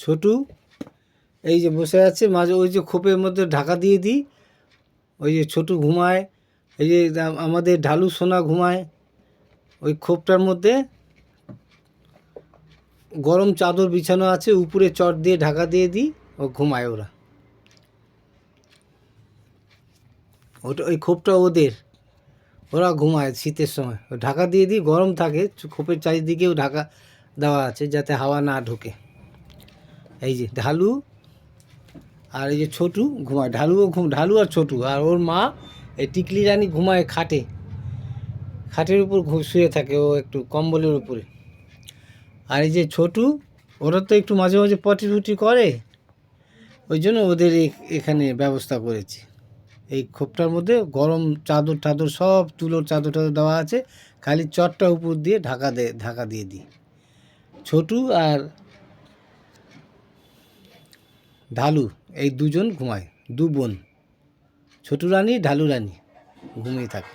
ছোটু এই যে বসে আছে মাঝে, ওই যে খোপের মধ্যে ঢাকা দিয়ে দিই, ওই যে ছোটু ঘুমায়, এই যে আমাদের ঢালু সোনা ঘুমায় ওই খোপটার মধ্যে। গরম চাদর বিছানো আছে, উপরে চট দিয়ে ঢাকা দিয়ে দিই, ও ঘুমায় ওরা। ওটা ওই খোপটা ওদের, ওরা ঘুমায় শীতের সময়, ঢাকা দিয়ে দিই, গরম থাকে, খোপের চারিদিকেও ঢাকা দেওয়া আছে যাতে হাওয়া না ঢোকে। এই যে ঢালু আর এই যে ছোটু ঘুমায়, ঢালু আর ছোটু, আর ওর মা এই টিকলি রানী ঘুমায় খাটে, খাটের উপর শুয়ে থাকে ও, একটু কম্বলের উপরে। আর এই যে ছোটু, ওরা তো একটু মাঝে মাঝে পটি টুটি করে, ওই জন্য ওদের এখানে ব্যবস্থা করেছি। এই খোপটার মধ্যে গরম চাদর টাদর সব, তুলোর চাদর টাদর দেওয়া আছে, খালি চটটা উপর দিয়ে ঢাকা দিয়ে দিই। ছোটু আর ঢালু এই দুজন ঘুমায়, দু বোন, ছোটু রানী ঢালু রানী ঘুমিয়ে থাকে।